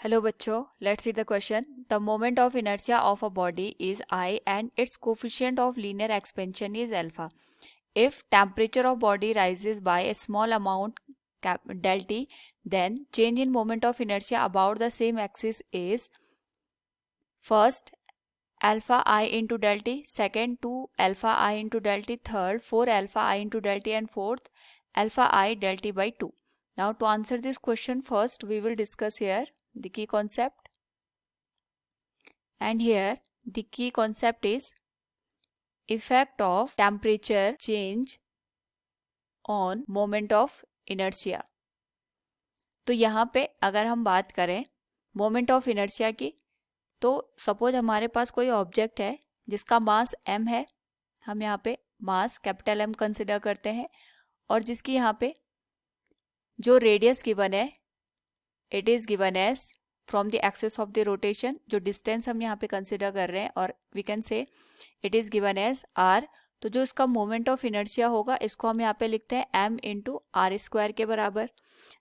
Hello बच्चों, let's read the question. The moment of inertia of a body is I and its coefficient of linear expansion is alpha. If temperature of body rises by a small amount del T, then change in moment of inertia about the same axis is first alpha I into del T, second 2 alpha I into del T, third 4 alpha I into del T, and fourth alpha I del T by 2. Now to answer this question, first we will discuss here the key concept. And here the key concept is effect of temperature change on moment of inertia. तो यहाँ पे अगर हम बात करें moment of inertia की, तो suppose हमारे पास कोई ऑब्जेक्ट है जिसका मास m है. हम यहाँ पे मास कैपिटल M कंसिडर करते हैं और जिसकी यहाँ पे जो रेडियस गिवन है it is given as from the axis of the rotation. जो डिस्टेंस हम यहाँ पे कंसिडर कर रहे हैं और we can say it is given as r. तो जो इसका मोमेंट ऑफ इनर्शिया होगा इसको हम यहाँ पे लिखते हैं m इंटू आर स्क्वायर के बराबर.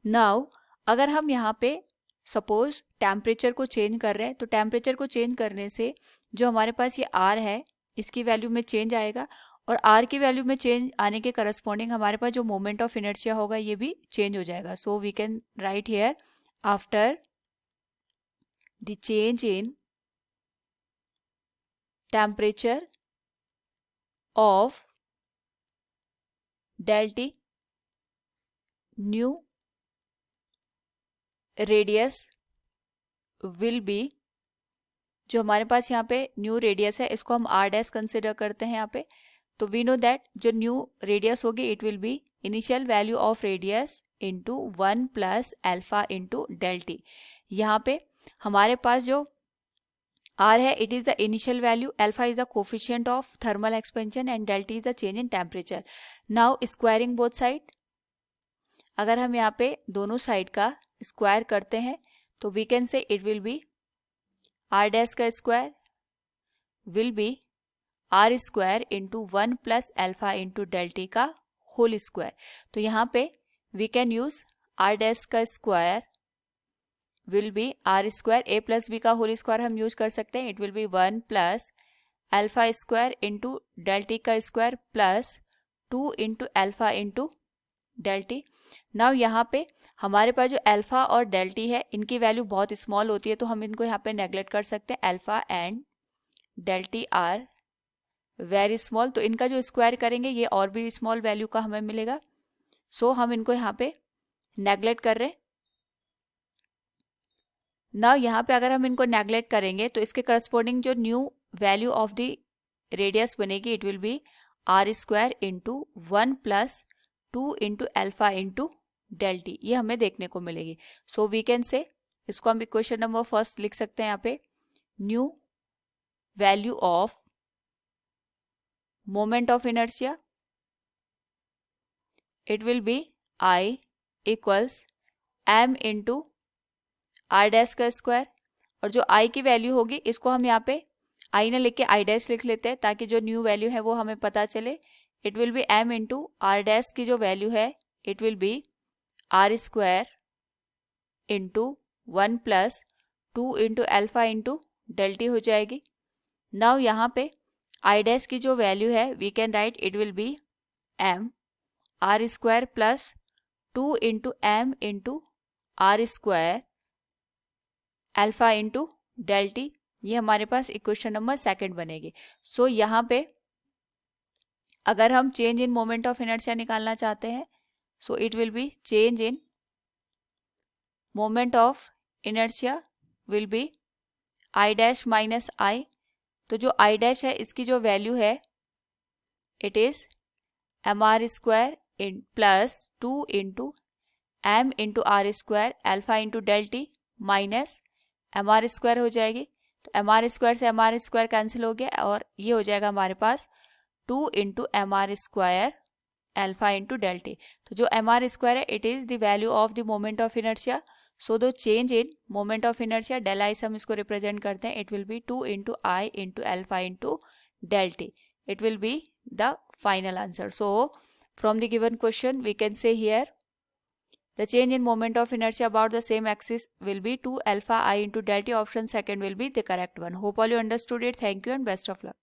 नाउ अगर हम यहाँ पे सपोज टेम्परेचर को चेंज कर रहे हैं तो टेम्परेचर को चेंज करने से जो हमारे पास ये r है इसकी वैल्यू में चेंज आएगा और r की वैल्यू में चेंज आने के करस्पॉन्डिंग हमारे पास जो मोमेंट ऑफ इनर्शिया होगा ये भी चेंज हो जाएगा. So we can write here after the change in temperature of del T, new radius will be, जो हमारे पास यहाँ पे न्यू रेडियस है इसको हम r डैश कंसिडर करते हैं यहाँ पे. तो वी नो दैट जो न्यू रेडियस होगी it will be initial value of radius into 1 plus alpha into del T. यहाँ पे हमारे पास जो r है it is the initial value, alpha is the coefficient of thermal expansion and del T is the change in temperature. Now squaring both side, अगर हम यहाँ पे दोनों साइड का स्क्वायर करते हैं तो we can say it will be r dash का square will be r square into 1 plus alpha into del T का होल स्क्वायर. तो यहाँ पे we can use r dash का square will be R square, A plus B का whole square हम use कर सकते हैं. It will be 1 plus alpha square into del T का square plus 2 into alpha into del T. Now यहाँ पे हमारे पास जो एल्फा और डेल टी है इनकी वैल्यू बहुत स्मॉल होती है तो हम इनको यहाँ पे नेग्लेक्ट कर सकते हैं. Alpha and del T are very small, तो इनका जो स्क्वायर करेंगे ये और भी स्मॉल वैल्यू का हमें मिलेगा. सो हम इनको यहाँ पे नेग्लेक्ट कर रहे हैं. ना यहाँ पे अगर हम इनको नेग्लेक्ट करेंगे तो इसके करस्पॉन्डिंग जो new value of the radius बनेगी it will be R square into 1 plus 2 into alpha into del T, ये हमें देखने को मिलेगी. सो वी कैन से इसको हम इक्वेशन नंबर फर्स्ट लिख सकते हैं यहाँ पे new value of moment of inertia it will be I equals M into R dash का स्क्वायर, और जो आई की वैल्यू होगी इसको हम यहाँ पे आई ना लिख के आई डैश लिख लेते हैं ताकि जो न्यू वैल्यू है वो हमें पता चले. It will be M into R dash की जो वैल्यू है it will be R square into 1 plus 2 into alpha into del T हो जाएगी. नाउ यहाँ पे आई डैश की जो वैल्यू है we can write it will be M R square plus 2 into M into R square alpha into del T. ये हमारे पास equation number second बनेगी. सो यहाँ पे अगर हम change in moment of inertia निकालना चाहते हैं so it will be change in moment of inertia will be I dash minus I. तो जो आई डैश है इसकी जो वैल्यू है it is M R square in plus 2 into M into R square alpha into del T minus M R square हो जाएगी. तो M R square से एम आर स्क्वायर कैंसिल हो गया और ये हो जाएगा हमारे पास 2 into M R square alpha into del T. तो जो एम आर स्क्वायर है it is the value of the moment of inertia. So दो change in moment of inertia del I से हम इसको रिप्रेजेंट करते हैं. It will be 2 into I into alpha into del T. It will be the final answer. So from the given question we can से here The change in moment of inertia about the same axis will be 2 alpha I into del t. Option second will be the correct one. Hope all you understood it. Thank you and best of luck.